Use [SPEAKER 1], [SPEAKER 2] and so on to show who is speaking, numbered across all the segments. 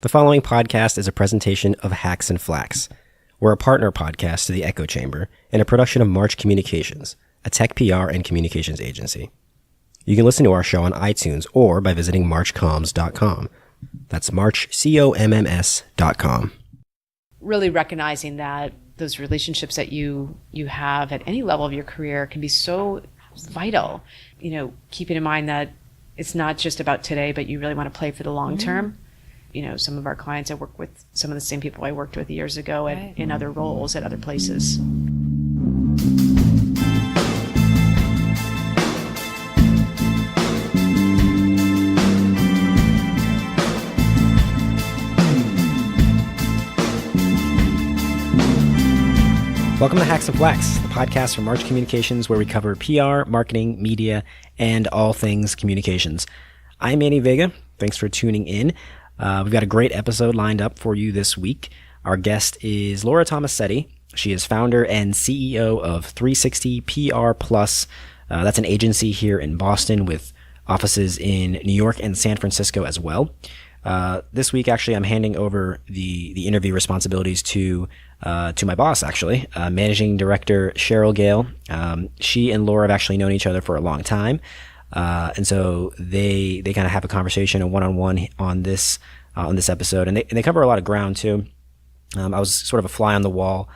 [SPEAKER 1] The following podcast is a presentation of Hacks and Flacks. We're a partner podcast to the Echo Chamber and a production of March Communications, a tech PR and communications agency. You can listen to our show on iTunes or by visiting marchcomms.com. That's marchcomms.com.
[SPEAKER 2] Really recognizing that those relationships that you have at any level of your career can be so vital. You know, keeping in mind that it's not just about today, but you really want to play for the long term. You know, some of our clients, I work with some of the same people I worked with years ago in other roles at other places.
[SPEAKER 1] Welcome to Hacks and Flacks, the podcast from March Communications where we cover PR, marketing, media, and all things communications. I'm Manny Vega. Thanks for tuning in. We've got a great episode lined up for you this week. Our guest is Laura Tomasetti. She is founder and CEO of 360 PR Plus. That's an agency here in Boston with offices in New York and San Francisco as well. This week, actually, I'm handing over the interview responsibilities to my boss, actually, Managing Director Cheryl Gale. She and Laura have actually known each other for a long time. And so they kind of have a conversation, a one-on-one on this episode, and they cover a lot of ground too. I was sort of a fly on the wall,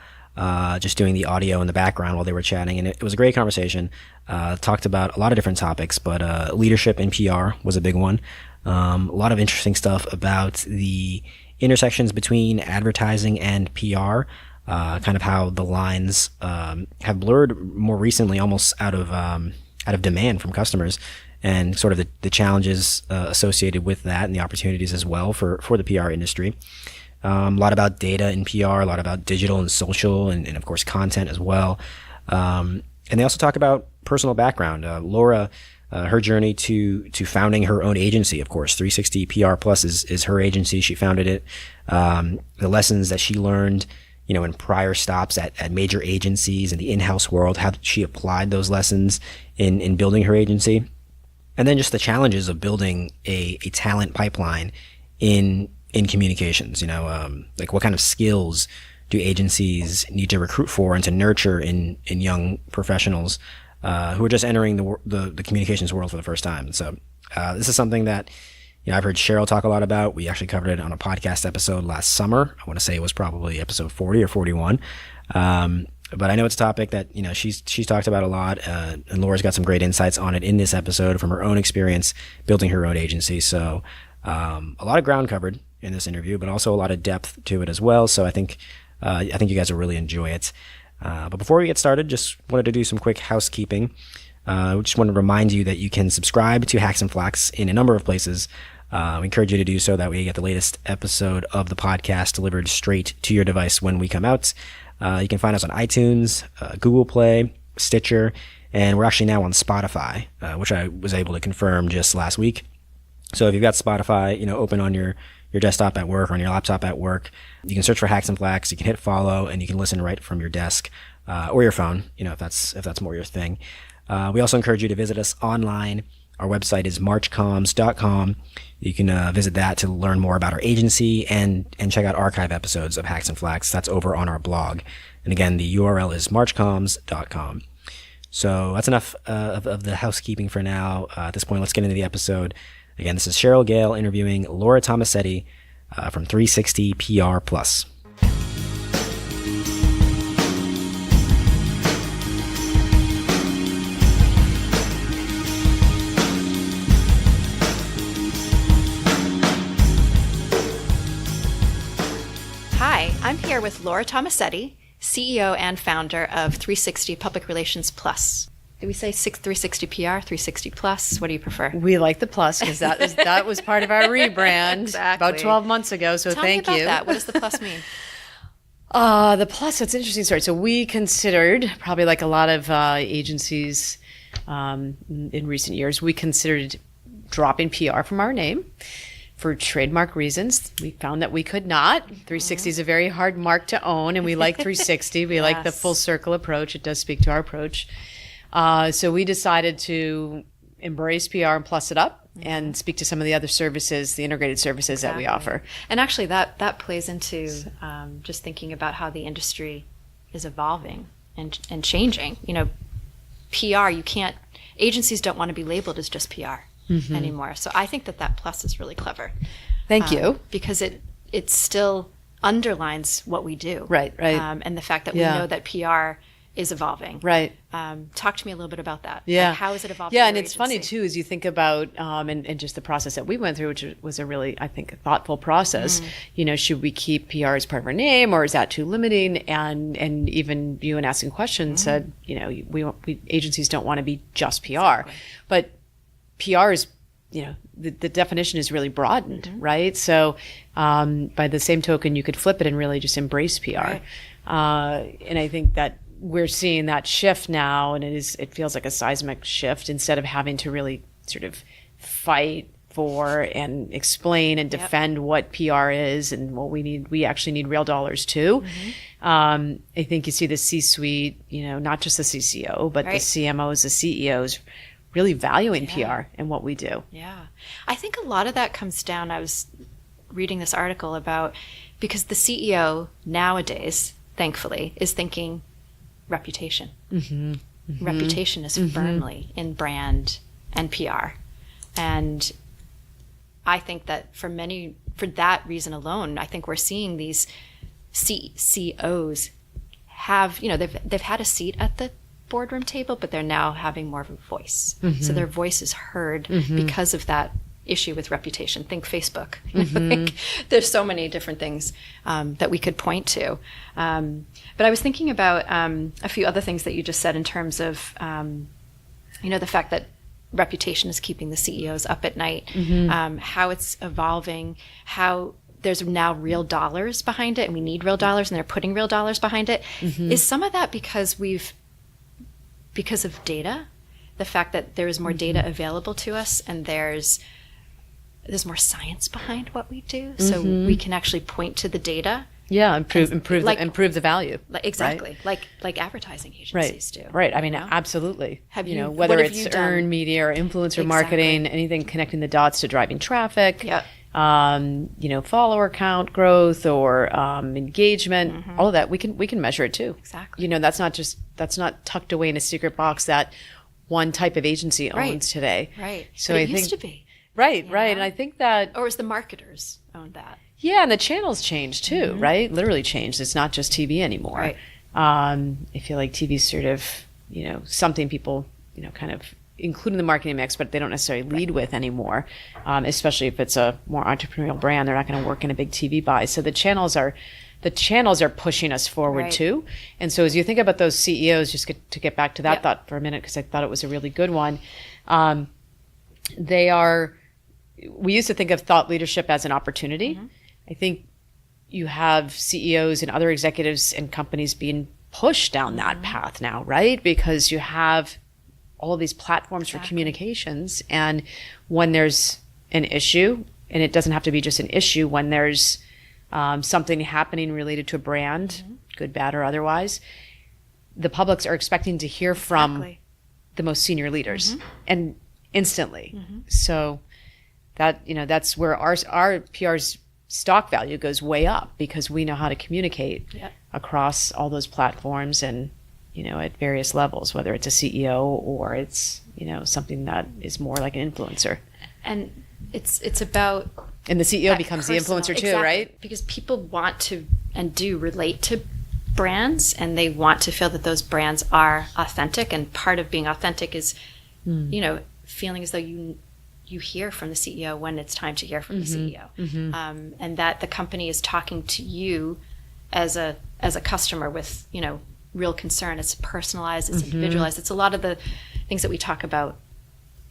[SPEAKER 1] just doing the audio in the background while they were chatting, and it was a great conversation. Talked about a lot of different topics, but leadership in PR was a big one. A lot of interesting stuff about the intersections between advertising and PR, kind of how the lines have blurred more recently, almost out of demand from customers, and sort of the challenges associated with that and the opportunities as well for the PR industry. A lot about data in PR, a lot about digital and social, and of course content as well. And they also talk about personal background. Laura, her journey to founding her own agency, of course, 360 PR Plus is her agency. She founded it. The lessons that she learned, you know, in prior stops at major agencies in the in-house world, how she applied those lessons in building her agency. And then just the challenges of building a talent pipeline in communications, you know, like what kind of skills do agencies need to recruit for and to nurture in young professionals who are just entering the communications world for the first time. So this is something that, you know, I've heard Cheryl talk a lot about. We actually covered it on a podcast episode last summer. I want to say it was probably episode 40 or 41. But I know it's a topic that, you know, she's talked about a lot, and Laura's got some great insights on it in this episode from her own experience building her own agency. So a lot of ground covered in this interview, but also a lot of depth to it as well. So I think you guys will really enjoy it. But before we get started, just wanted to do some quick housekeeping. We just want to remind you that you can subscribe to Hacks and Flacks in a number of places. We encourage you to do so. That way you get the latest episode of the podcast delivered straight to your device when we come out. You can find us on iTunes, Google Play, Stitcher, and we're actually now on Spotify, which I was able to confirm just last week. So if you've got Spotify, you know, open on your desktop at work or on your laptop at work, you can search for Hacks and Flacks. You can hit follow, and you can listen right from your desk or your phone, you know, if that's more your thing. We also encourage you to visit us online. Our website is marchcomms.com. You can visit that to learn more about our agency and check out archive episodes of Hacks and Flacks. That's over on our blog. And again, the URL is marchcomms.com. So that's enough of the housekeeping for now. At this point, let's get into the episode. Again, this is Cheryl Gale interviewing Laura Tomasetti from 360 PR Plus.
[SPEAKER 3] Hi, I'm here with Laura Tomasetti, CEO and founder of 360 Public Relations Plus. Did we say 360 PR, 360 Plus? What do you prefer?
[SPEAKER 2] We like the plus because that was part of our rebrand
[SPEAKER 3] Exactly.
[SPEAKER 2] about 12 months ago, so thank you.
[SPEAKER 3] Tell me about that. What does the plus mean?
[SPEAKER 2] The plus, it's an interesting story. So we considered, probably like a lot of agencies in recent years, we considered dropping PR from our name. For trademark reasons, we found that we could not. 360 is a very hard mark to own, and we like 360. We like the full circle approach. It does speak to our approach. So we decided to embrace PR and plus it up and speak to some of the other services, the integrated services that we offer.
[SPEAKER 3] And actually that plays into just thinking about how the industry is evolving and changing. You know, PR, agencies don't want to be labeled as just PR anymore. So I think that plus is really clever.
[SPEAKER 2] Thank you.
[SPEAKER 3] Because it still underlines what we do.
[SPEAKER 2] Right.
[SPEAKER 3] And the fact that we know that PR is evolving.
[SPEAKER 2] Right.
[SPEAKER 3] Talk to me a little bit about that.
[SPEAKER 2] Yeah.
[SPEAKER 3] Like, how is it evolving?
[SPEAKER 2] Yeah, and it's funny too, as you think about and just the process that we went through, which was a really, I think, thoughtful process. You know, should we keep PR as part of our name, or is that too limiting? And even you, in asking questions, said, you know, we agencies don't want to be just PR, exactly. But PR is, you know, the definition is really broadened, right? So by the same token, you could flip it and really just embrace PR. Right. And I think that we're seeing that shift now, and it feels like a seismic shift, instead of having to really sort of fight for and explain and defend what PR is and what we need. We actually need real dollars too. I think you see the C-suite, you know, not just the CCO, but the CMOs, the CEOs, really valuing PR and what we do. Yeah.
[SPEAKER 3] I think a lot of that comes down, I was reading this article about, because the CEO nowadays, thankfully, is thinking reputation. Reputation is firmly in brand and PR. And I think that for that reason alone, I think we're seeing these CEOs have, you know, they've had a seat at the boardroom table, but they're now having more of a voice. So their voice is heard because of that issue with reputation. Think Facebook. Like, there's so many different things that we could point to. But I was thinking about a few other things that you just said in terms of, you know, the fact that reputation is keeping the CEOs up at night, how it's evolving, how there's now real dollars behind it, and we need real dollars, and they're putting real dollars behind it. Is some of that because of data, the fact that there is more data available to us, and there's more science behind what we do, so we can actually point to the data.
[SPEAKER 2] Yeah, improve the value.
[SPEAKER 3] Exactly, right? like advertising agencies do.
[SPEAKER 2] Right. I mean, absolutely. Whether it's earned media or influencer marketing, anything connecting the dots to driving traffic. Yeah. Follower count growth or engagement, all of that, we can measure it too.
[SPEAKER 3] Exactly.
[SPEAKER 2] That's not tucked away in a secret box that one type of agency owns today.
[SPEAKER 3] Right.
[SPEAKER 2] So
[SPEAKER 3] but it used to be.
[SPEAKER 2] Right. And I think that,
[SPEAKER 3] or as the marketers owned that.
[SPEAKER 2] Yeah, and the channels changed too, right? Literally changed. It's not just TV anymore.
[SPEAKER 3] Right.
[SPEAKER 2] I feel like TV's sort of, something people, kind of include in the marketing mix, but they don't necessarily lead with anymore. Especially if it's a more entrepreneurial brand, they're not going to work in a big TV buy. So the channels are pushing us forward too. And so as you think about those CEOs, just to get back to that thought for a minute, because I thought it was a really good one. We used to think of thought leadership as an opportunity. I think you have CEOs and other executives and companies being pushed down that path now, right? Because you have all of these platforms for communications, and when there's an issue, and it doesn't have to be just an issue, when there's something happening related to a brand, good, bad, or otherwise, the publics are expecting to hear from the most senior leaders and instantly. So that, that's where our PR's stock value goes way up, because we know how to communicate across all those platforms and, at various levels, whether it's a CEO or it's, something that is more like an influencer.
[SPEAKER 3] And it's about...
[SPEAKER 2] And the CEO becomes the influencer too, right?
[SPEAKER 3] Because people want to and do relate to brands, and they want to feel that those brands are authentic. And part of being authentic is, feeling as though you hear from the CEO when it's time to hear from the CEO, and that the company is talking to you as a customer with real concern. It's personalized, it's individualized. It's a lot of the things that we talk about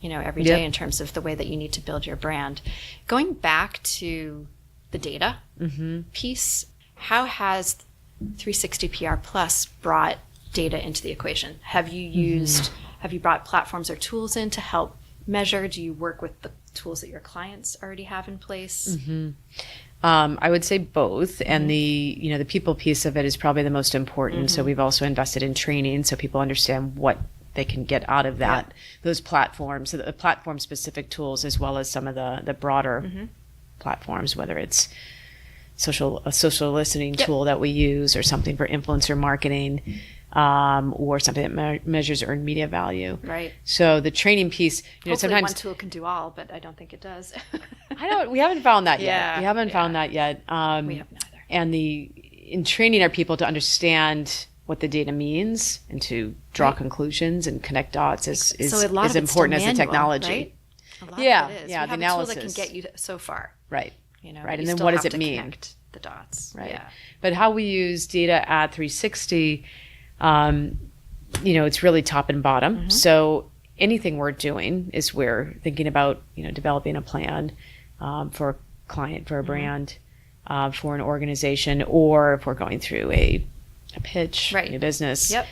[SPEAKER 3] every day in terms of the way that you need to build your brand. Going back to the data piece, how has 360 PR Plus brought data into the equation? Have you brought platforms or tools in to help measure? Do you work with the tools that your clients already have in place?
[SPEAKER 2] I would say both, and the people piece of it is probably the most important. So we've also invested in training so people understand what they can get out of that, those platforms, so the platform specific tools, as well as some of the broader platforms, whether it's a social listening tool that we use, or something for influencer marketing, or something that measures earned media value.
[SPEAKER 3] Right.
[SPEAKER 2] So the training piece,
[SPEAKER 3] Hopefully
[SPEAKER 2] sometimes
[SPEAKER 3] one tool can do all, but I don't think it does.
[SPEAKER 2] we haven't found that yet.
[SPEAKER 3] Yeah,
[SPEAKER 2] We haven't found that yet.
[SPEAKER 3] We haven't either.
[SPEAKER 2] And in training our people to understand what the data means and to draw conclusions and connect dots is
[SPEAKER 3] So a lot
[SPEAKER 2] as
[SPEAKER 3] of it's
[SPEAKER 2] important as
[SPEAKER 3] still
[SPEAKER 2] the
[SPEAKER 3] manual,
[SPEAKER 2] technology.
[SPEAKER 3] right? A lot
[SPEAKER 2] Yeah,
[SPEAKER 3] of it is.
[SPEAKER 2] yeah,
[SPEAKER 3] We
[SPEAKER 2] the
[SPEAKER 3] have a
[SPEAKER 2] analysis.
[SPEAKER 3] tool that can get you so far.
[SPEAKER 2] Right.
[SPEAKER 3] You know,
[SPEAKER 2] Right.
[SPEAKER 3] you
[SPEAKER 2] And then
[SPEAKER 3] still
[SPEAKER 2] what does
[SPEAKER 3] have
[SPEAKER 2] it
[SPEAKER 3] to
[SPEAKER 2] mean?
[SPEAKER 3] connect the dots.
[SPEAKER 2] Right.
[SPEAKER 3] Yeah.
[SPEAKER 2] But how we use data at 360, it's really top and bottom. So anything we're doing is we're thinking about, developing a plan for a client, for a brand, for an organization, or if we're going through a pitch,
[SPEAKER 3] Right.
[SPEAKER 2] new business.
[SPEAKER 3] Yep.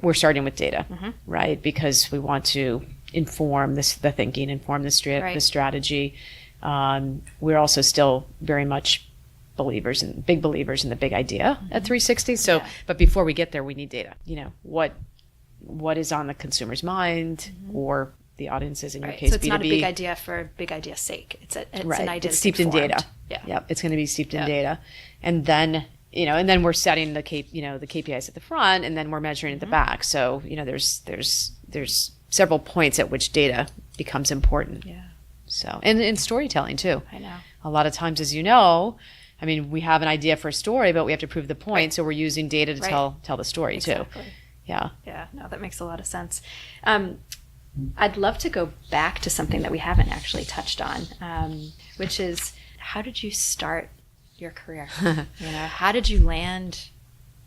[SPEAKER 2] We're starting with data, right? Because we want to inform the thinking, inform the
[SPEAKER 3] Right.
[SPEAKER 2] strategy. We're also still very much big believers in the big idea at 360. So, but before we get there, we need data. What is on the consumer's mind, or the audiences, in your
[SPEAKER 3] Right.
[SPEAKER 2] case,
[SPEAKER 3] So it's
[SPEAKER 2] B2B.
[SPEAKER 3] not a big idea for big idea's sake. It's an idea
[SPEAKER 2] It's
[SPEAKER 3] that's
[SPEAKER 2] steeped in
[SPEAKER 3] informed.
[SPEAKER 2] data.
[SPEAKER 3] Yeah.
[SPEAKER 2] Yep. It's going to be steeped in data. And then, and then we're setting the KPIs at the front, and then we're measuring at the back. So, there's several points at which data becomes important.
[SPEAKER 3] Yeah.
[SPEAKER 2] So, and in storytelling too.
[SPEAKER 3] I know.
[SPEAKER 2] A lot of times, as you know, we have an idea for a story, but we have to prove the point.
[SPEAKER 3] Right.
[SPEAKER 2] So we're using data to
[SPEAKER 3] Right.
[SPEAKER 2] tell the story
[SPEAKER 3] Exactly.
[SPEAKER 2] too. Yeah.
[SPEAKER 3] Yeah, no, that makes a lot of sense. I'd love to go back to something that we haven't actually touched on, which is, how did you start your career? How did you land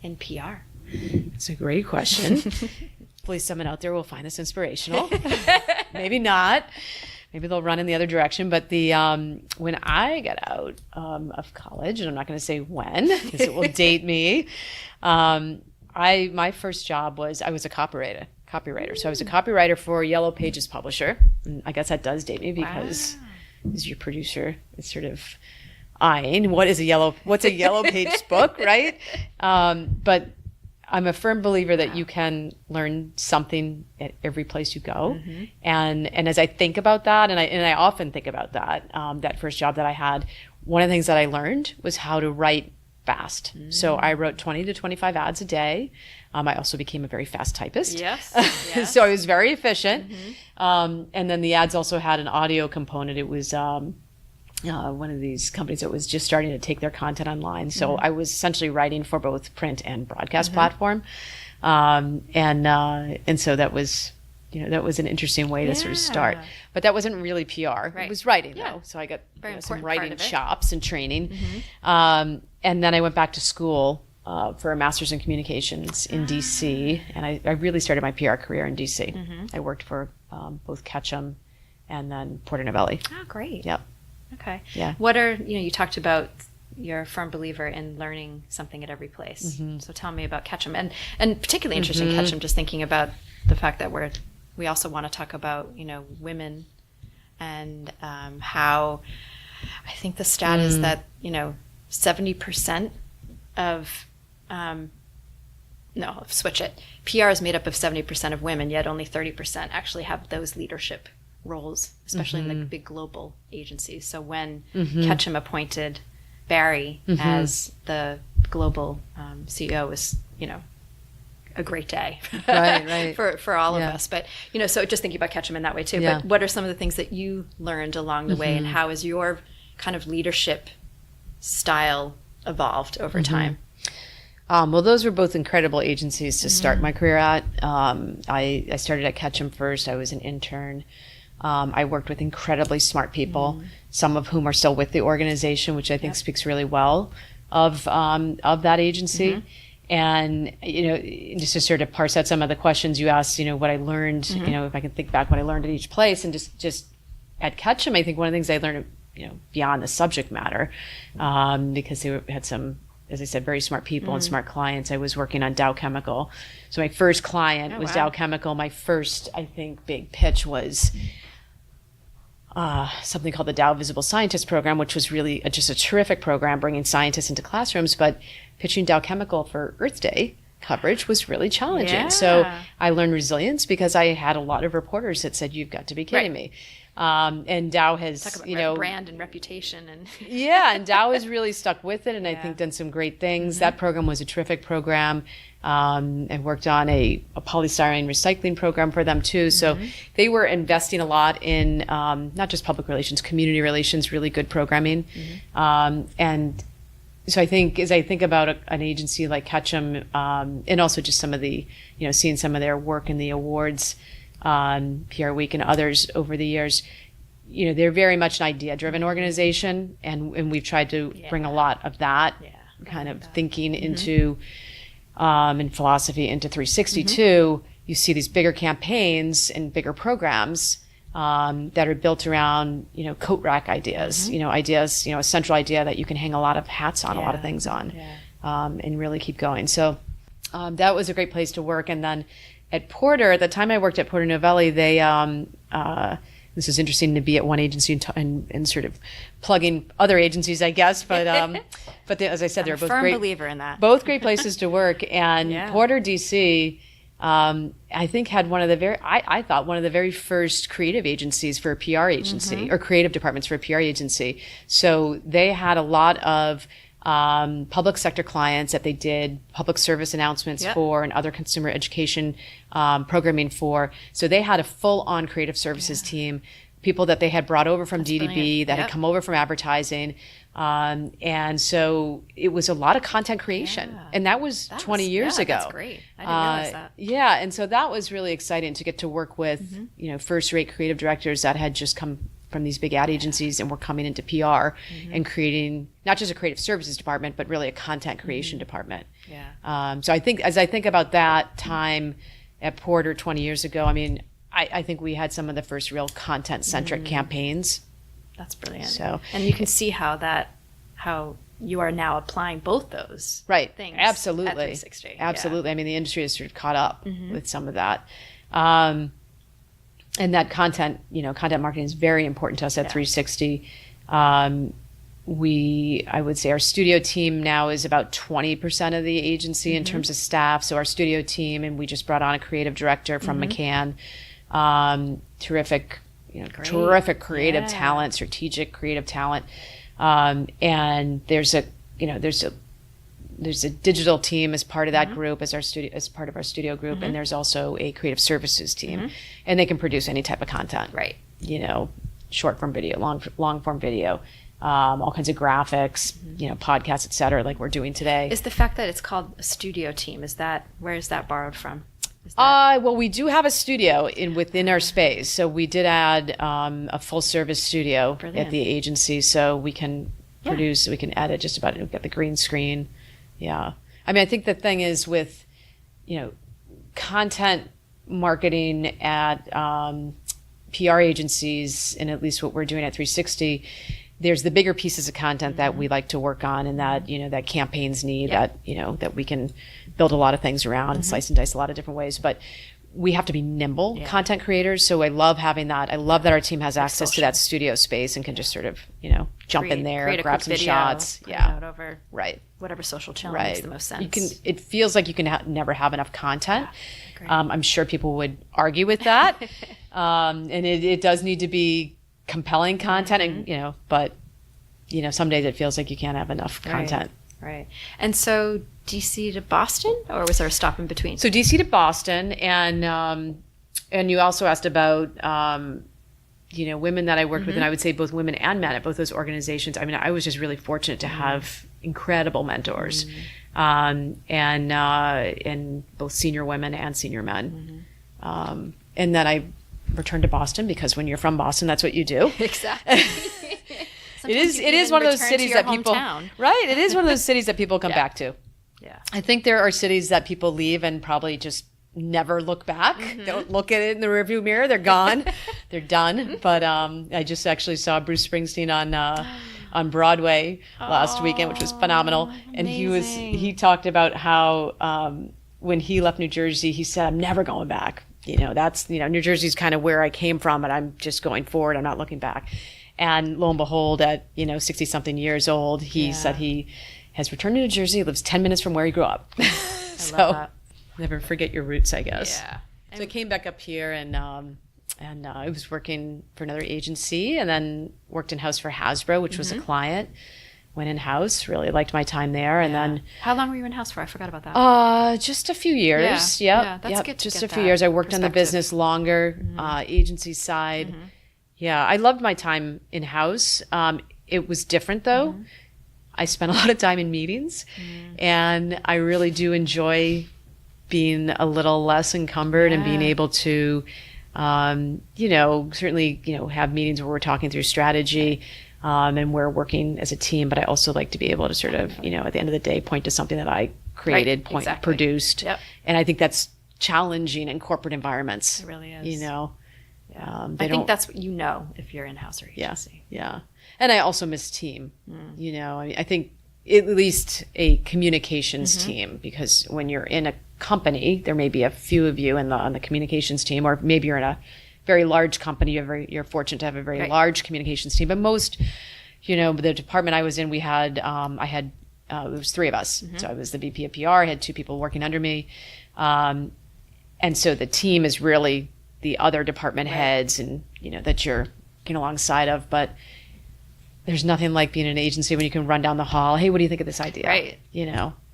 [SPEAKER 3] in PR?
[SPEAKER 2] It's a great question. Hopefully someone out there will find this inspirational. Maybe not. Maybe they'll run in the other direction. But when I got out of college, and I'm not going to say when, because it will date me, my first job was, I was a copywriter. So I was a copywriter for Yellow Pages publisher. And I guess that does date me, because as your producer is sort of eyeing what's a yellow pages book, right? But I'm a firm believer that you can learn something at every place you go. And as I think about that, and I often think about that, that first job that I had, one of the things that I learned was how to write fast. So I wrote 20 to 25 ads a day. I also became a very fast typist.
[SPEAKER 3] Yes.
[SPEAKER 2] So I was very efficient. And then the ads also had an audio component. It was one of these companies that was just starting to take their content online. So I was essentially writing for both print and broadcast platform. And so that was, that was an interesting way to sort of start. But that wasn't really PR.
[SPEAKER 3] Right.
[SPEAKER 2] It was writing,
[SPEAKER 3] Yeah.
[SPEAKER 2] though. So I got
[SPEAKER 3] Very
[SPEAKER 2] some
[SPEAKER 3] important part
[SPEAKER 2] writing
[SPEAKER 3] of it.
[SPEAKER 2] chops and training. And then I went back to school for a master's in communications in DC. And I really started my PR career in DC. I worked for both Ketchum and then Porter Novelli.
[SPEAKER 3] Oh, great.
[SPEAKER 2] Yep.
[SPEAKER 3] Okay.
[SPEAKER 2] Yeah.
[SPEAKER 3] What are, you talked about you're a firm believer in learning something at every place. So tell me about Ketchum, and particularly interesting Ketchum, just thinking about the fact that we also want to talk about, women, and how I think the stat is that, 70% of, no, switch it. PR is made up of 70% of women, yet only 30% actually have those leadership roles, especially in the big global agencies. So when Ketchum appointed Barry as the global CEO, was, a great day
[SPEAKER 2] Right.
[SPEAKER 3] for all of us. But, so just thinking about Ketchum in that way too.
[SPEAKER 2] Yeah.
[SPEAKER 3] But what are some of the things that you learned along the way, and how has your kind of leadership style evolved over time?
[SPEAKER 2] Well, those were both incredible agencies to start my career at. I started at Ketchum first. I was an intern. I worked with incredibly smart people, some of whom are still with the organization, which I think speaks really well of that agency. And, just to sort of parse out some of the questions you asked, what I learned, if I can think back what I learned at each place, and just at Ketchum, I think one of the things I learned, beyond the subject matter, because they had some, as I said, very smart people and smart clients. I was working on Dow Chemical. So my first client was Dow Chemical. My first, I think, big pitch was something called the Dow Visible Scientist Program, which was really just a terrific program, bringing scientists into classrooms, but pitching Dow Chemical for Earth Day coverage was really challenging.
[SPEAKER 3] Yeah.
[SPEAKER 2] So I learned resilience because I had a lot of reporters that said, "You've got to be kidding me." And Dow has,
[SPEAKER 3] Talk about brand and reputation and
[SPEAKER 2] and Dow has really stuck with it, and I think done some great things. That program was a terrific program. I worked on a polystyrene recycling program for them too. So they were investing a lot in not just public relations, community relations, really good programming. And so I think, as I think about an agency like Ketchum, and also just some of the, seeing some of their work in the awards on PR Week and others over the years, they're very much an idea-driven organization, and we've tried to bring a lot of that kind of thinking into, and philosophy into 360 too. You see these bigger campaigns and bigger programs that are built around, coat rack ideas, ideas, a central idea that you can hang a lot of hats on, a lot of things on, and really keep going. So that was a great place to work. And then at Porter, at the time I worked at Porter Novelli, they, this is interesting to be at one agency and sort of plugging other agencies, I guess. But as I said, they're both
[SPEAKER 3] firm
[SPEAKER 2] great.
[SPEAKER 3] Believer in that.
[SPEAKER 2] Both great places to work. And Porter, DC, I think had I thought one of the very first creative agencies for a PR agency, or creative departments for a PR agency. So they had a lot of public sector clients that they did public service announcements for and other consumer education programming for. So they had a full-on creative services team, people that they had brought over from DDB, that had come over from advertising. And so it was a lot of content creation. And that was 20 years ago.
[SPEAKER 3] That's great. I didn't realize that.
[SPEAKER 2] Yeah, and so that was really exciting to get to work with, first-rate creative directors that had just come from these big ad agencies and were coming into PR and creating not just a creative services department, but really a content creation department. So I think, as I think about that time at Porter 20 years ago, I mean, I think we had some of the first real content-centric campaigns.
[SPEAKER 3] That's brilliant.
[SPEAKER 2] So,
[SPEAKER 3] and you can see how you are now applying both those things.
[SPEAKER 2] Absolutely.
[SPEAKER 3] At 360.
[SPEAKER 2] Absolutely. I mean, the industry has sort of caught up with some of that. And that content marketing is very important to us at 360. I would say our studio team now is about 20% of the agency in terms of staff. So our studio team, and we just brought on a creative director from McCann, terrific creative talent, strategic creative talent. And there's a digital team as part of that group, as part of our studio group, and there's also a creative services team, and they can produce any type of content, short form video, long form video, all kinds of graphics, podcasts, et cetera, like we're doing today.
[SPEAKER 3] Is the fact that it's called a studio team, where is that borrowed from?
[SPEAKER 2] Well, we do have a studio within our space, so we did add a full service studio at the agency, so we can produce, we can edit just about it. We've got the green screen. Yeah. I mean, I think the thing is with, content marketing at PR agencies, and at least what we're doing at 360, there's the bigger pieces of content that we like to work on, and that, that campaigns need, that we can build a lot of things around and slice and dice a lot of different ways. But we have to be nimble content creators. So I love having that. I love that our team has access to that studio space and can just sort of, jump in there, grab some shots.
[SPEAKER 3] Put it out over whatever social channel makes the most sense.
[SPEAKER 2] It feels like you can never have enough content. I'm sure people would argue with that. And it does need to be compelling content, and but some days it feels like you can't have enough content.
[SPEAKER 3] Right. And so DC to Boston, or was there a stop in between?
[SPEAKER 2] So DC to Boston, and you also asked about women that I worked with, and I would say both women and men at both those organizations. I mean, I was just really fortunate to have incredible mentors, and both senior women and senior men, and then I returned to Boston because when you're from Boston, that's what you do.
[SPEAKER 3] Exactly.
[SPEAKER 2] It is one of those cities that people It is one of those cities that people come back to.
[SPEAKER 3] Yeah.
[SPEAKER 2] I think there are cities that people leave and probably just never look back. Don't look at it in the rearview mirror. They're gone. They're done. But I just actually saw Bruce Springsteen on Broadway last weekend, which was phenomenal. And he talked about how when he left New Jersey, he said, "I'm never going back. That's New Jersey's kind of where I came from, and I'm just going forward. I'm not looking back." And lo and behold, at 60-something years old, he said he has returned to New Jersey, lives 10 minutes from where he grew up.
[SPEAKER 3] I love that.
[SPEAKER 2] never forget your roots, I guess.
[SPEAKER 3] Yeah.
[SPEAKER 2] So I came back up here and I was working for another agency and then worked in-house for Hasbro, which was a client. Went in-house, really liked my time there. And then...
[SPEAKER 3] How long were you in-house for? I forgot about that.
[SPEAKER 2] Just a few years.
[SPEAKER 3] Yeah, that's good to
[SPEAKER 2] just
[SPEAKER 3] get
[SPEAKER 2] a few
[SPEAKER 3] that
[SPEAKER 2] years. I worked on the
[SPEAKER 3] perspective.
[SPEAKER 2] business longer, agency side. Yeah, I loved my time in-house. It was different, though. I spent a lot of time in meetings, and I really do enjoy being a little less encumbered and being able to, certainly, have meetings where we're talking through strategy. And we're working as a team, but I also like to be able to sort of, at the end of the day, point to something that I created, produced.
[SPEAKER 3] Yep.
[SPEAKER 2] And I think that's challenging in corporate environments.
[SPEAKER 3] It really is.
[SPEAKER 2] I
[SPEAKER 3] think that's what if you're in-house or agency.
[SPEAKER 2] Yeah. And I also miss team. I think at least a communications team, because when you're in a company, there may be a few of you on the communications team, or maybe you're in a very large company, you're fortunate to have a very large communications team. But most, the department I was in, we had, it was three of us. So I was the VP of PR, I had two people working under me. And so the team is really the other department heads and, that you're working alongside of. But there's nothing like being in an agency when you can run down the hall. Hey, what do you think of this idea?
[SPEAKER 3] Right.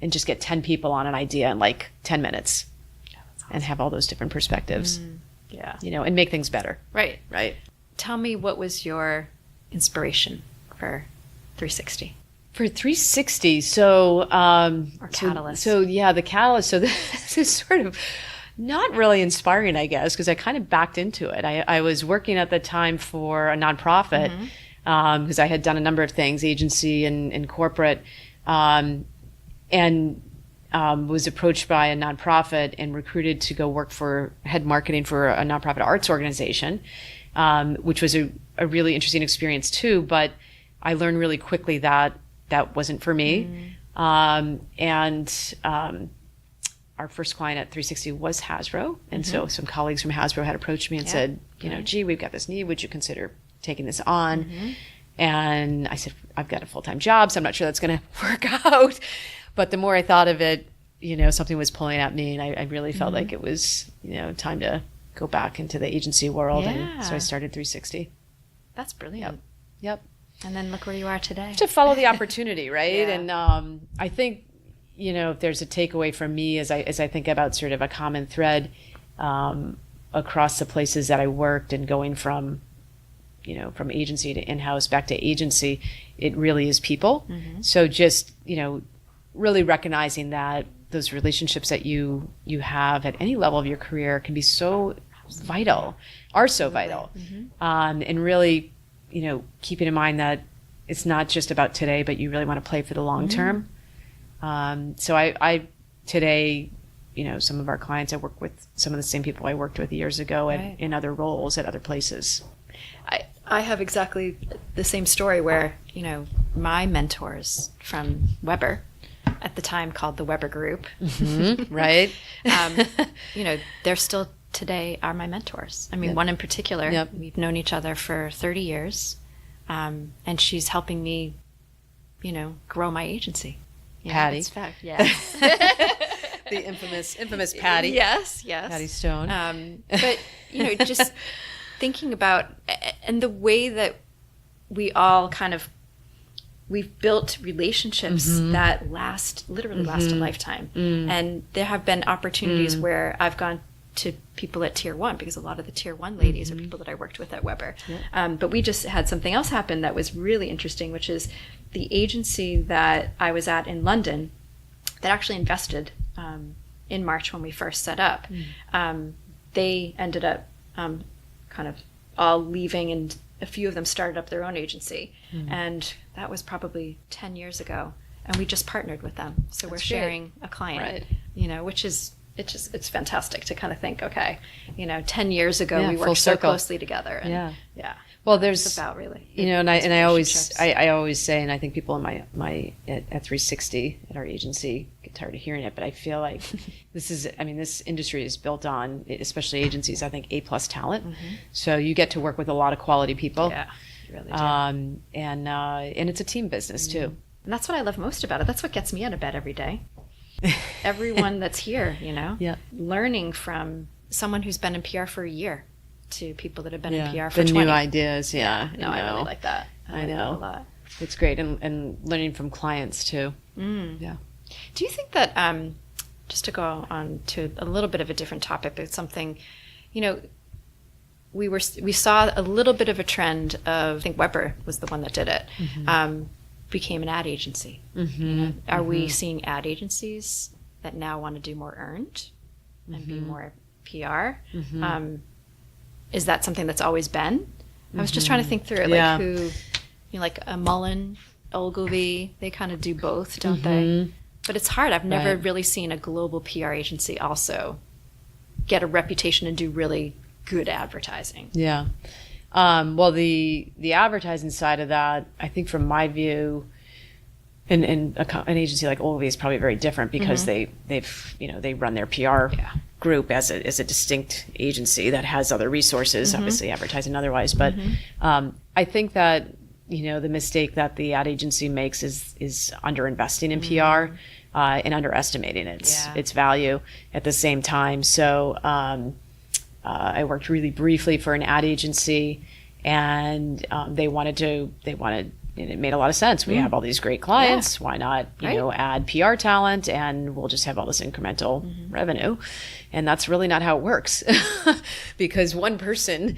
[SPEAKER 2] And just get 10 people on an idea in like 10 minutes and have all those different perspectives.
[SPEAKER 3] Yeah.
[SPEAKER 2] And make things better.
[SPEAKER 3] Right.
[SPEAKER 2] Right.
[SPEAKER 3] Tell me, what was your inspiration for 360?
[SPEAKER 2] For 360, so...
[SPEAKER 3] or catalyst.
[SPEAKER 2] So the catalyst. So this is sort of not really inspiring, I guess, because I kind of backed into it. I was working at the time for a nonprofit because I had done a number of things, agency and corporate, and was approached by a nonprofit and recruited to go work for head marketing for a nonprofit arts organization, which was a really interesting experience too. But I learned really quickly that wasn't for me. Our first client at 360 was Hasbro. And so some colleagues from Hasbro had approached me and said, gee, we've got this need. Would you consider taking this on? And I said, I've got a full-time job, so I'm not sure that's going to work out. But the more I thought of it, something was pulling at me, and I really felt like it was, time to go back into the agency world. And so I started 360.
[SPEAKER 3] That's brilliant.
[SPEAKER 2] Yep.
[SPEAKER 3] And then look where you are today.
[SPEAKER 2] To follow the opportunity, right? And I think, if there's a takeaway from me as I think about sort of a common thread across the places that I worked and going from agency to in-house back to agency, it really is people. So just, really recognizing that those relationships that you have at any level of your career can be so vital, and really, keeping in mind that it's not just about today, but you really want to play for the long term. So I today, some of our clients, I work with some of the same people I worked with years ago in other roles at other places.
[SPEAKER 3] I have exactly the same story where, my mentors from Weber, at the time called the Weber Group,
[SPEAKER 2] right?
[SPEAKER 3] They're still today are my mentors. I mean, one in particular, we've known each other for 30 years, and she's helping me, grow my agency.
[SPEAKER 2] Patty.
[SPEAKER 3] That's fact, yes.
[SPEAKER 2] The infamous Patty.
[SPEAKER 3] Yes.
[SPEAKER 2] Patty Stone.
[SPEAKER 3] But, just thinking about, and the way that we all we've built relationships that literally last a lifetime. And there have been opportunities where I've gone to people at Tier 1, because a lot of the Tier 1 ladies are people that I worked with at Weber. But we just had something else happen that was really interesting, which is the agency that I was at in London that actually invested in March when we first set up. They ended up kind of all leaving, and a few of them started up their own agency. And that was probably 10 years ago. And we just partnered with them. So we're sharing a client, which is, it's fantastic to kind of think, okay, 10 years ago we worked so closely together. And
[SPEAKER 2] Well, there's
[SPEAKER 3] it's about really,
[SPEAKER 2] and I always say, and I think people in my at 360 at our agency get tired of hearing it, but I feel like this industry is built on, especially agencies, I think A+ talent. So you get to work with a lot of quality people.
[SPEAKER 3] Yeah, you really do.
[SPEAKER 2] And it's a team business too.
[SPEAKER 3] And that's what I love most about it. That's what gets me out of bed every day. everyone that's here,
[SPEAKER 2] Yeah.
[SPEAKER 3] learning from someone who's been in PR for a year to people that have been in PR for
[SPEAKER 2] the
[SPEAKER 3] 20.
[SPEAKER 2] new ideas. Yeah.
[SPEAKER 3] No, I really like that.
[SPEAKER 2] I
[SPEAKER 3] like
[SPEAKER 2] know.
[SPEAKER 3] that a lot.
[SPEAKER 2] It's great. And learning from clients too. Yeah.
[SPEAKER 3] Do you think that, just to go on to a little bit of a different topic, but something, we saw a little bit of a trend of, I think Weber was the one that did it, became an ad agency. Are we seeing ad agencies that now want to do more earned and be more PR? Is that something that's always been? I was just trying to think through it, like who, like a Mullen, Ogilvy, they kind of do both, don't they? But it's hard. I've never really seen a global PR agency also get a reputation and do really good advertising.
[SPEAKER 2] Yeah. Well, the advertising side of that, I think from my view, and an agency like Ogilvy is probably very different because they run their PR group as a distinct agency that has other resources, obviously advertising otherwise. But I think that the mistake that the ad agency makes is underinvesting in PR and underestimating its value at the same time. So I worked really briefly for an ad agency, and they wanted, and it made a lot of sense. We have all these great clients. Why not, add PR talent, and we'll just have all this incremental revenue. And that's really not how it works, because one person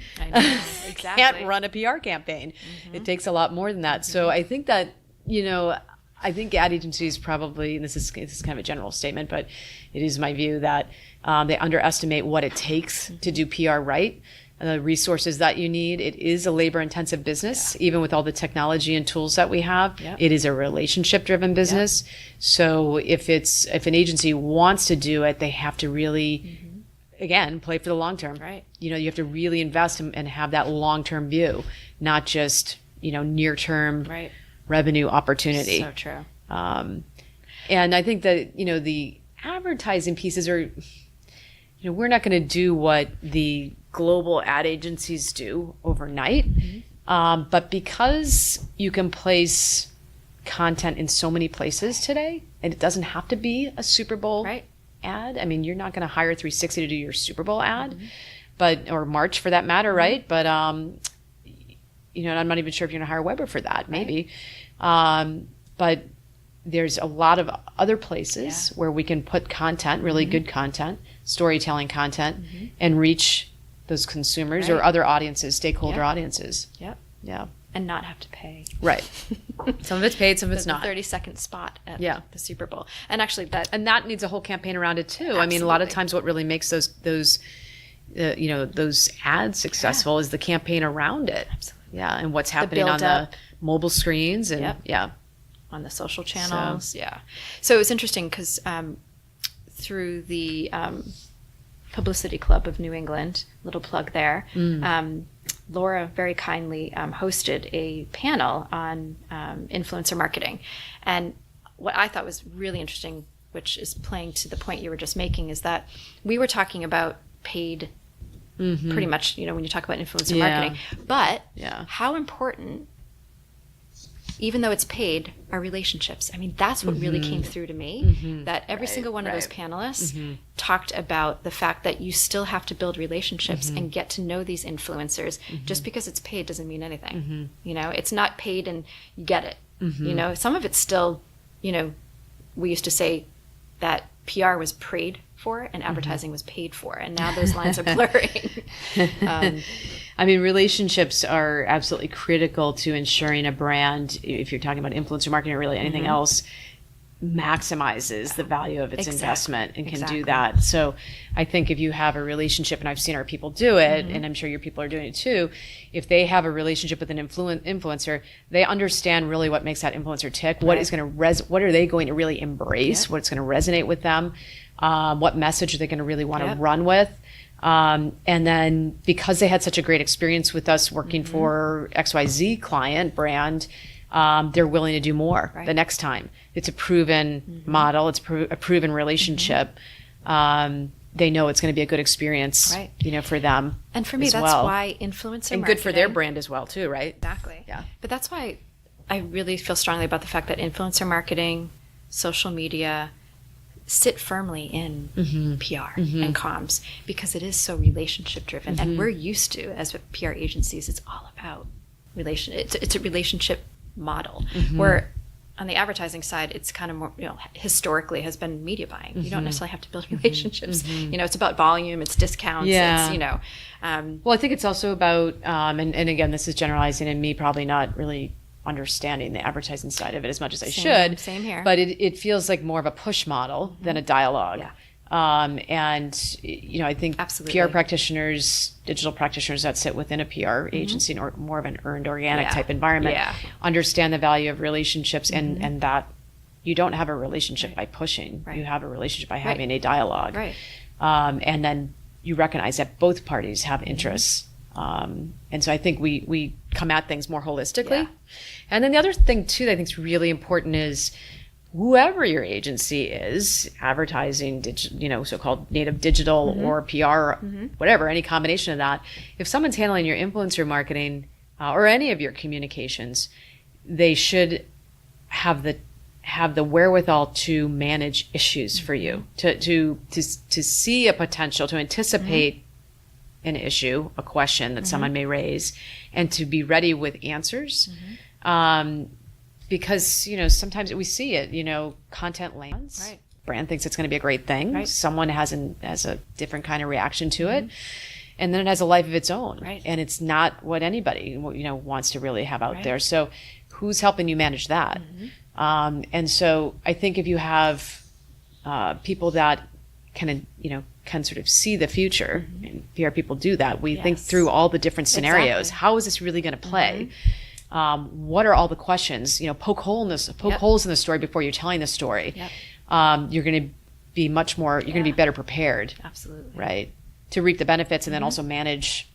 [SPEAKER 2] can't run a PR campaign. It takes a lot more than that. So I think that, I think ad agencies probably, and this is kind of a general statement, but it is my view that they underestimate what it takes to do PR right. The resources that you need. It is a labor-intensive business, even with all the technology and tools that we have. It is a relationship-driven business. So if an agency wants to do it, they have to really, again, play for the long term.
[SPEAKER 3] Right.
[SPEAKER 2] You have to really invest and have that long-term view, not just near-term revenue opportunity.
[SPEAKER 3] So true.
[SPEAKER 2] And I think that the advertising pieces are, we're not going to do what the global ad agencies do overnight. But because you can place content in so many places today, and it doesn't have to be a Super Bowl ad. I mean, you're not going to hire 360 to do your Super Bowl ad, or March for that matter, right? But, and I'm not even sure if you're going to hire Weber for that, maybe. But there's a lot of other places where we can put content, really good content, storytelling content, and reach those consumers or other audiences, stakeholder audiences. Yeah.
[SPEAKER 3] And not have to pay.
[SPEAKER 2] Right. Some of it's paid, some of it's not.
[SPEAKER 3] The 30-second spot at the Super Bowl. And actually
[SPEAKER 2] that needs a whole campaign around it too.
[SPEAKER 3] Absolutely.
[SPEAKER 2] I mean, a lot of times what really makes those ads successful is the campaign around it.
[SPEAKER 3] Absolutely.
[SPEAKER 2] Yeah. And what's happening on the mobile screens and
[SPEAKER 3] on the social channels. So it was interesting because through the Publicity Club of New England, little plug there, Laura very kindly hosted a panel on influencer marketing. And what I thought was really interesting, which is playing to the point you were just making, is that we were talking about paid pretty much, when you talk about influencer marketing. But how important, even though it's paid, are relationships. I mean, that's what really came through to me, that every single one of those panelists talked about the fact that you still have to build relationships and get to know these influencers. Just because it's paid doesn't mean anything. It's not paid and you get it. Some of it's still, we used to say that PR was prayed for and advertising was paid for, and now those lines are blurring.
[SPEAKER 2] I mean, relationships are absolutely critical to ensuring a brand, if you're talking about influencer marketing or really anything else, maximizes the value of its investment and can do that. So I think if you have a relationship, and I've seen our people do it, and I'm sure your people are doing it too, if they have a relationship with an influencer, they understand really what makes that influencer tick, what is going to what are they going to really embrace, what's going to resonate with them, what message are they going to really want to run with. And then because they had such a great experience with us working for XYZ client brand, they're willing to do more the next time. It's a proven model. It's a proven relationship. They know it's going to be a good experience, for them.
[SPEAKER 3] And for me, that's why influencer
[SPEAKER 2] and
[SPEAKER 3] marketing,
[SPEAKER 2] good for their brand as well, too, right?
[SPEAKER 3] Exactly.
[SPEAKER 2] Yeah.
[SPEAKER 3] But that's why I really feel strongly about the fact that influencer marketing, social media, sit firmly in PR and comms, because it is so relationship driven, and we're used to, as PR agencies, it's all about it's a relationship model, where on the advertising side, it's kind of more, historically has been media buying. You don't necessarily have to build relationships. It's about volume, it's discounts, it's,
[SPEAKER 2] well, I think it's also about, and again, this is generalizing and me probably not really understanding the advertising side of it as much as I should.
[SPEAKER 3] Same here.
[SPEAKER 2] But it feels like more of a push model than a dialogue.
[SPEAKER 3] Yeah.
[SPEAKER 2] And I think
[SPEAKER 3] Absolutely.
[SPEAKER 2] PR practitioners, digital practitioners that sit within a PR agency or more of an earned organic type environment understand the value of relationships and that you don't have a relationship by pushing. You have a relationship by having a dialogue.
[SPEAKER 3] Right.
[SPEAKER 2] And then you recognize that both parties have interests. And so I think we come at things more holistically.
[SPEAKER 3] Yeah.
[SPEAKER 2] And then the other thing too that I think is really important is whoever your agency is, advertising, so-called native digital or PR, whatever, any combination of that, if someone's handling your influencer marketing or any of your communications, they should have the wherewithal to manage issues for you, to see a potential, to anticipate an issue, a question that someone may raise, and to be ready with answers. Because, sometimes we see it, content lands. Right. Brand thinks it's going to be a great thing. Right. Someone has a different kind of reaction to it. And then it has a life of its own. Right. And it's not what anybody, wants to really have out there. So who's helping you manage that? And so I think if you have people that can sort of see the future, and PR people do that, we think through all the different scenarios.
[SPEAKER 3] Exactly.
[SPEAKER 2] How is this really going to play? What are all the questions? Poke holes in the story before you're telling the story. You're going to be much more. You're going to be better prepared.
[SPEAKER 3] Absolutely.
[SPEAKER 2] Right. To reap the benefits and then also manage,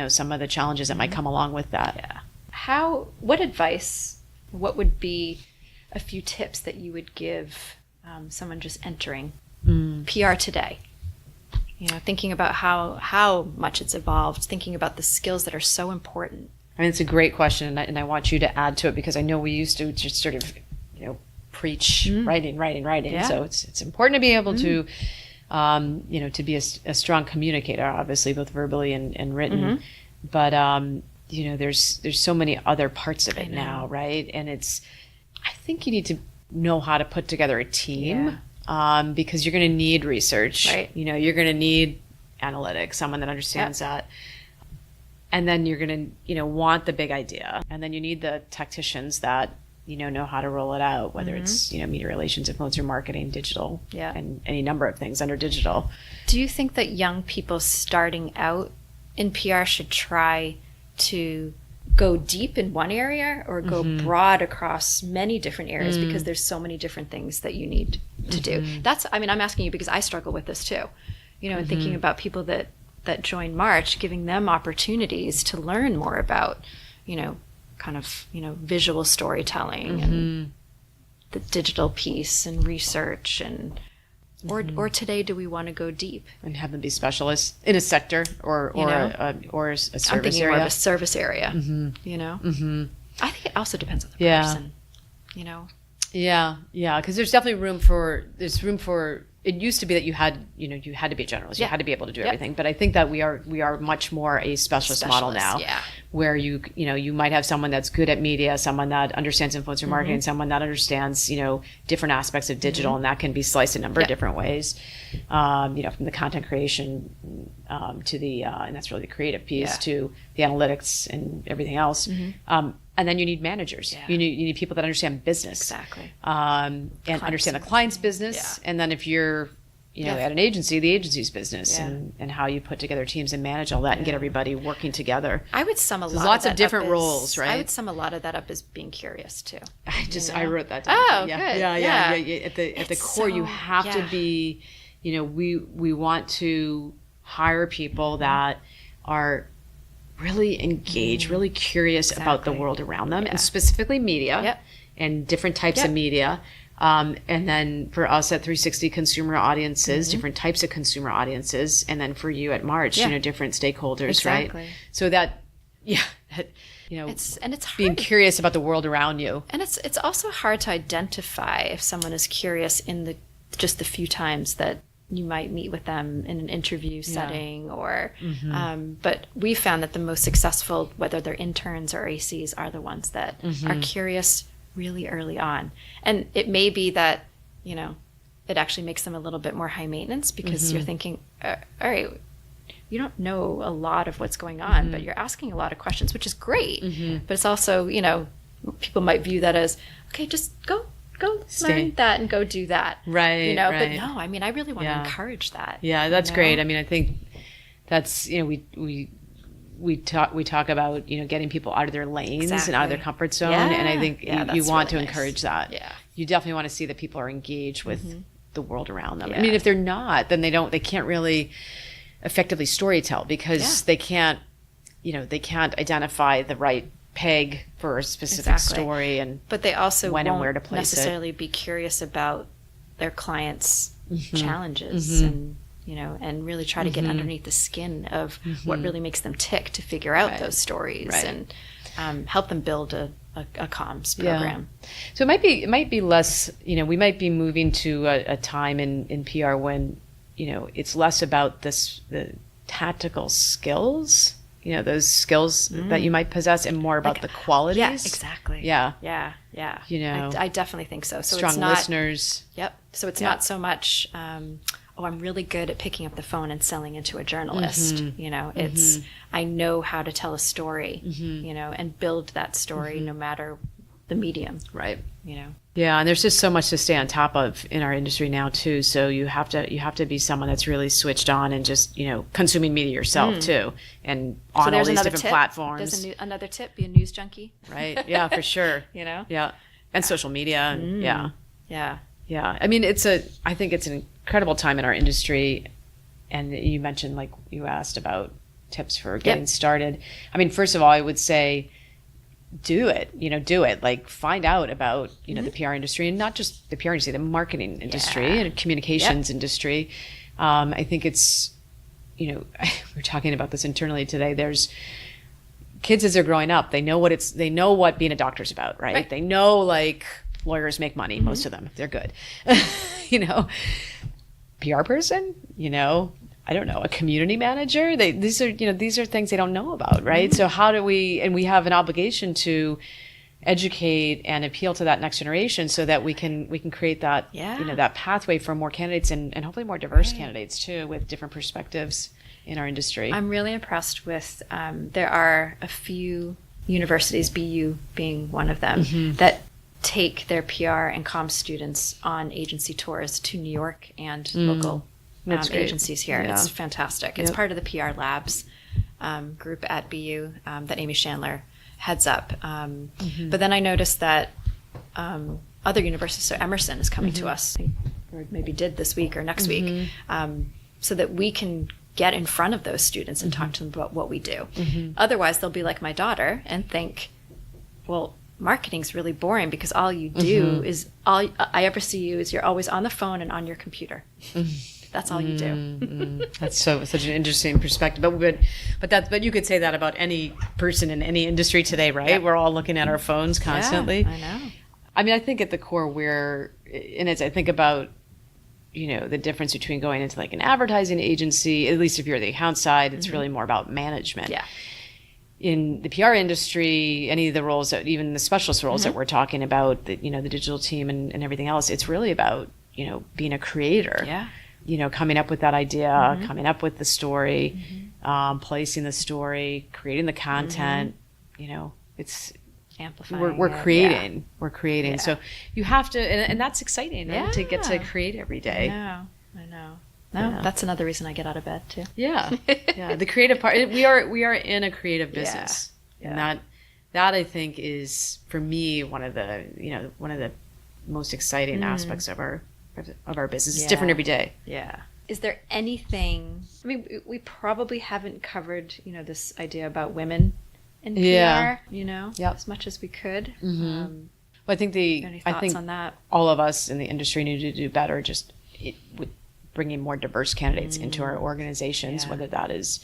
[SPEAKER 2] some of the challenges that might come along with that.
[SPEAKER 3] Yeah. What advice? What would be a few tips that you would give someone just entering PR today? Thinking about how much it's evolved. Thinking about the skills that are so important.
[SPEAKER 2] I mean, it's a great question, and I want you to add to it because I know we used to just sort of, preach writing.
[SPEAKER 3] Yeah.
[SPEAKER 2] So it's important to be able to, to be a strong communicator, obviously, both verbally and written. But there's so many other parts of it now, right? And I think you need to know how to put together a team, because you're going to need research.
[SPEAKER 3] Right.
[SPEAKER 2] You're going to need analytics, someone that understands that. And then you're going to, want the big idea. And then you need the tacticians that, know how to roll it out, whether it's, media relations, influencer marketing, digital, and any number of things under digital.
[SPEAKER 3] Do you think that young people starting out in PR should try to go deep in one area or go broad across many different areas because there's so many different things that you need to do? I'm asking you because I struggle with this too, and thinking about people that join March, giving them opportunities to learn more about, visual storytelling and the digital piece and research or today, do we want to go deep
[SPEAKER 2] and have them be specialists in a sector or a service
[SPEAKER 3] I'm thinking
[SPEAKER 2] area?
[SPEAKER 3] more of a service area, I think it also depends on the person,
[SPEAKER 2] Yeah, because there's definitely room for. It used to be that you had to be a generalist. You had to be able to do everything. But I think that we are much more a specialist model now, where you might have someone that's good at media, someone that understands influencer marketing, someone that understands different aspects of digital, and that can be sliced a number of different ways. From the content creation to the and that's really the creative piece to the analytics and everything else. And then you need managers. Yeah. You need people that understand business. Exactly. And understand the client's business. Yeah. And then if you're, at an agency, the agency's business and how you put together teams and manage all that and get everybody working together.
[SPEAKER 3] I would sum
[SPEAKER 2] lots of different roles, right?
[SPEAKER 3] I would sum a lot of that up as being curious too.
[SPEAKER 2] I wrote that down.
[SPEAKER 3] Oh,
[SPEAKER 2] good.
[SPEAKER 3] Yeah.
[SPEAKER 2] At the core, you have to be, we want to hire people that are really engaged, really curious about the world around them, and specifically media and different types of media. And then for us at 360 consumer audiences, different types of consumer audiences. And then for you at March, different stakeholders, right? So that, it's hard. Being curious about the world around you.
[SPEAKER 3] And it's also hard to identify if someone is curious in the just the few times that you might meet with them in an interview setting or, but we found that the most successful, whether they're interns or ACs, are the ones that are curious really early on. And it may be that, you know, it actually makes them a little bit more high maintenance because you're thinking, all right, you don't know a lot of what's going on, but you're asking a lot of questions, which is great. But it's also, you know, people might view that as, okay, just go learn that and go do that.
[SPEAKER 2] Right.
[SPEAKER 3] You know,
[SPEAKER 2] right.
[SPEAKER 3] but no, I mean, I really want to encourage that.
[SPEAKER 2] Yeah, that's great. I mean, I think that's, you know, we talk about, you know, getting people out of their lanes and out of their comfort zone.
[SPEAKER 3] Yeah.
[SPEAKER 2] And I think you want
[SPEAKER 3] really
[SPEAKER 2] to encourage that.
[SPEAKER 3] Yeah.
[SPEAKER 2] You definitely want to see that people are engaged with the world around them. I mean, if they're not, then they can't really effectively storytell because they can't, you know, they can't identify the right peg for a specific story, and
[SPEAKER 3] but they also
[SPEAKER 2] when
[SPEAKER 3] won't
[SPEAKER 2] and where to place
[SPEAKER 3] necessarily be curious about their clients' challenges and, you know, and really try to get underneath the skin of what really makes them tick to figure out those stories and help them build a comms program.
[SPEAKER 2] So it might be less, you know, we might be moving to a time in PR when, you know, it's less about the tactical skills, you know, those skills that you might possess, and more about the qualities.
[SPEAKER 3] Yeah, exactly.
[SPEAKER 2] Yeah.
[SPEAKER 3] You know, I definitely think so. So
[SPEAKER 2] strong
[SPEAKER 3] it's not,
[SPEAKER 2] listeners.
[SPEAKER 3] Yep. So it's not so much, I'm really good at picking up the phone and selling into a journalist. You know, it's, I know how to tell a story, you know, and build that story no matter the medium.
[SPEAKER 2] Right.
[SPEAKER 3] You know.
[SPEAKER 2] Yeah, and there's just so much to stay on top of in our industry now too. So you have to be someone that's really switched on and just, you know, consuming media yourself too, and on all these different platforms.
[SPEAKER 3] There's another tip: be a news junkie.
[SPEAKER 2] Right. Yeah, for sure.
[SPEAKER 3] You know.
[SPEAKER 2] Yeah, and social media. And
[SPEAKER 3] Yeah.
[SPEAKER 2] I mean, I think it's an incredible time in our industry. And you mentioned, like, you asked about tips for getting started. I mean, first of all, I would say, do it, like find out about, you know, the PR industry, and not just the PR industry, the marketing industry and communications industry. I think it's, you know, we're talking about this internally today. There's kids as they're growing up, they know what being a doctor's about, right? They know, like, lawyers make money, most of them, they're good. You know, PR person, you know, I don't know, a community manager. These are things they don't know about, right? So how do we have an obligation to educate and appeal to that next generation so that we can create that, you know, that pathway for more candidates and hopefully more diverse candidates too, with different perspectives in our industry.
[SPEAKER 3] I'm really impressed with, there are a few universities, BU being one of them, that take their PR and comms students on agency tours to New York and local agencies here. Yeah. It's fantastic. It's part of the PR Labs group at BU that Amy Chandler heads up. But then I noticed that other universities, so Emerson is coming to us, or maybe did this week or next week, so that we can get in front of those students and talk to them about what we do. Otherwise, they'll be like my daughter and think, well, marketing's really boring because all you do is, all I ever see you is you're always on the phone and on your computer. That's all you do.
[SPEAKER 2] That's such an interesting perspective. But you could say that about any person in any industry today, right? Yep. We're all looking at our phones constantly.
[SPEAKER 3] Yeah, I know.
[SPEAKER 2] I mean, I think at the core as I think about, you know, the difference between going into like an advertising agency, at least if you're the account side, it's really more about management. Yeah. In the PR industry, any of the roles, even the specialist roles that we're talking about, the digital team and everything else, it's really about, you know, being a creator. Yeah. You know, coming up with that idea, coming up with the story, placing the story, creating the content, you know, it's
[SPEAKER 3] amplifying.
[SPEAKER 2] We're creating. We're creating. Yeah. So you have to, and that's exciting, right? To get to create every day.
[SPEAKER 3] I know. No, that's another reason I get out of bed too. Yeah.
[SPEAKER 2] Yeah. The creative part, we are in a creative business. And that I think is, for me, one of the most exciting aspects of our business. It's different every day.
[SPEAKER 3] Yeah. Is there anything, I mean, we probably haven't covered, you know, this idea about women in PR, you know, as much as we could.
[SPEAKER 2] Well, I think
[SPEAKER 3] any thoughts on that?
[SPEAKER 2] All of us in the industry need to do better with bringing more diverse candidates into our organizations, whether that is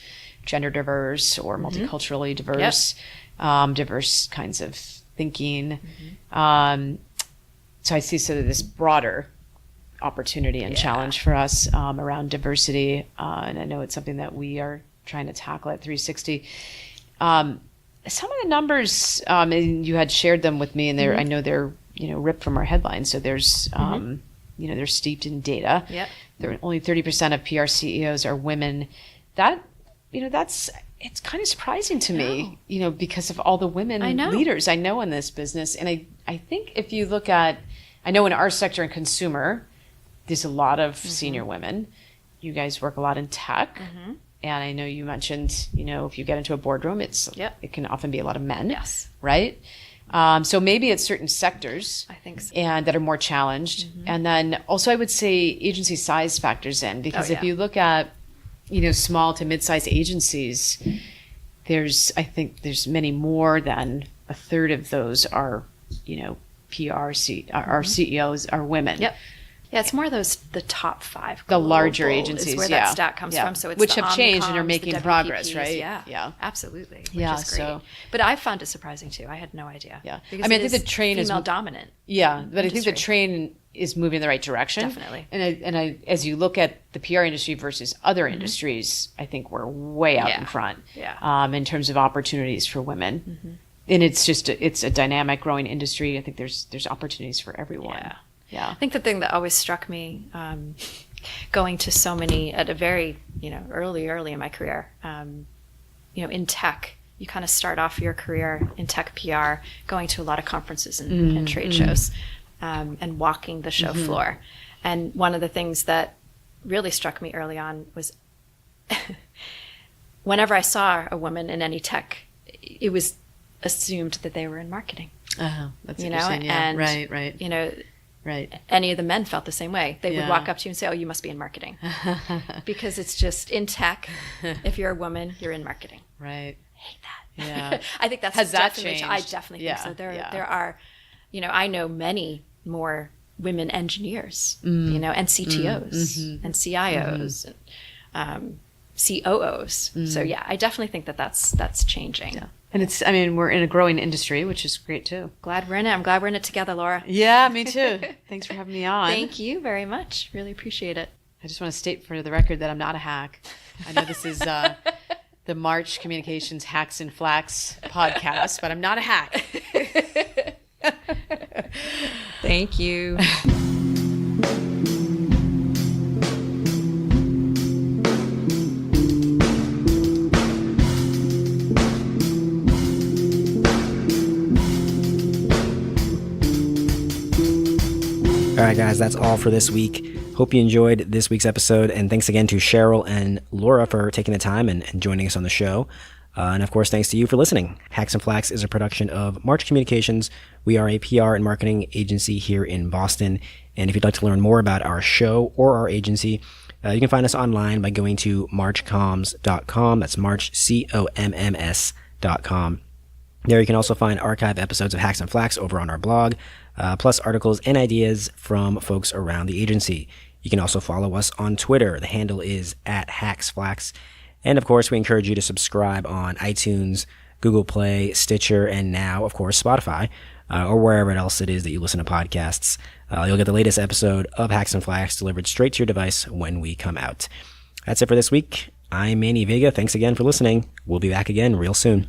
[SPEAKER 2] gender diverse or multiculturally diverse, diverse kinds of thinking. So I see sort of this broader opportunity and challenge for us around diversity. And I know it's something that we are trying to tackle at 360. Some of the numbers, and you had shared them with me, and I know they're, ripped from our headlines. So there's, they're steeped in data.
[SPEAKER 3] Yep.
[SPEAKER 2] There only 30% of PR CEOs are women. That, it's kind of surprising to me, because of all the women leaders I know in this business. And I think if you look at, I know in our sector in consumer, there's a lot of senior women. You guys work a lot in tech. And I know you mentioned, if you get into a boardroom, it can often be a lot of men.
[SPEAKER 3] Yes.
[SPEAKER 2] Right? So maybe it's certain sectors,
[SPEAKER 3] I think so,
[SPEAKER 2] and that are more challenged. And then also I would say agency size factors in, because if you look at, small to mid-sized agencies, I think there's many more than a third of those are, our CEOs are women.
[SPEAKER 3] Yep. Yeah, it's more the top 5.
[SPEAKER 2] The larger
[SPEAKER 3] global
[SPEAKER 2] agencies,
[SPEAKER 3] is where that stat comes from. So it's
[SPEAKER 2] which
[SPEAKER 3] the
[SPEAKER 2] have changed and are
[SPEAKER 3] Omnicoms,
[SPEAKER 2] making
[SPEAKER 3] the
[SPEAKER 2] progress,
[SPEAKER 3] WPPs,
[SPEAKER 2] right?
[SPEAKER 3] Yeah, absolutely. Which
[SPEAKER 2] Yeah,
[SPEAKER 3] is great.
[SPEAKER 2] so-
[SPEAKER 3] But I found it surprising too. I had no idea.
[SPEAKER 2] Yeah.
[SPEAKER 3] Because
[SPEAKER 2] I mean, I
[SPEAKER 3] it
[SPEAKER 2] think the train is
[SPEAKER 3] female dominant.
[SPEAKER 2] Yeah, but I think the
[SPEAKER 3] industry.
[SPEAKER 2] train is moving in the right direction.
[SPEAKER 3] Definitely.
[SPEAKER 2] And I, as you look at the PR industry versus other industries, I think we're way out in front.
[SPEAKER 3] Yeah.
[SPEAKER 2] In terms of opportunities for women, and it's a dynamic, growing industry. I think there's opportunities for everyone. Yeah.
[SPEAKER 3] I think the thing that always struck me, going to so many at a very, early in my career, in tech, you kind of start off your career in tech PR, going to a lot of conferences and trade shows, and walking the show floor. And one of the things that really struck me early on was whenever I saw a woman in any tech, it was assumed that they were in marketing.
[SPEAKER 2] That's interesting. Yeah.
[SPEAKER 3] And,
[SPEAKER 2] right. Right.
[SPEAKER 3] Any of the men felt the same way. They would walk up to you and say, "Oh, you must be in marketing," because it's just in tech. If you're a woman, you're in marketing.
[SPEAKER 2] Right.
[SPEAKER 3] I hate that.
[SPEAKER 2] Yeah.
[SPEAKER 3] I think that's
[SPEAKER 2] Has that
[SPEAKER 3] definitely.
[SPEAKER 2] changed?
[SPEAKER 3] I definitely think so. There are, I know many more women engineers, and CTOs and CIOs and COOs. So yeah, I definitely think that's changing.
[SPEAKER 2] Yeah. And we're in a growing industry, which is great too.
[SPEAKER 3] Glad we're in it. I'm glad we're in it together, Laura.
[SPEAKER 2] Yeah, me too. Thanks for having me on.
[SPEAKER 3] Thank you very much. Really appreciate it.
[SPEAKER 2] I just want to state for the record that I'm not a hack. I know this is the March Communications Hacks and Flacks podcast, but I'm not a hack.
[SPEAKER 3] Thank you.
[SPEAKER 1] All right, guys, that's all for this week. Hope you enjoyed this week's episode, and thanks again to Cheryl and Laura for taking the time and joining us on the show. And of course, thanks to you for listening. Hacks and Flacks is a production of March Communications. We are a PR and marketing agency here in Boston. And if you'd like to learn more about our show or our agency, you can find us online by going to marchcomms.com. That's marchcomms.com. There you can also find archive episodes of Hacks and Flacks over on our blog, plus articles and ideas from folks around the agency. You can also follow us on Twitter. The handle is @HacksFlacks. And of course, we encourage you to subscribe on iTunes, Google Play, Stitcher, and now, of course, Spotify, or wherever else it is that you listen to podcasts. You'll get the latest episode of Hacks and Flacks delivered straight to your device when we come out. That's it for this week. I'm Manny Vega. Thanks again for listening. We'll be back again real soon.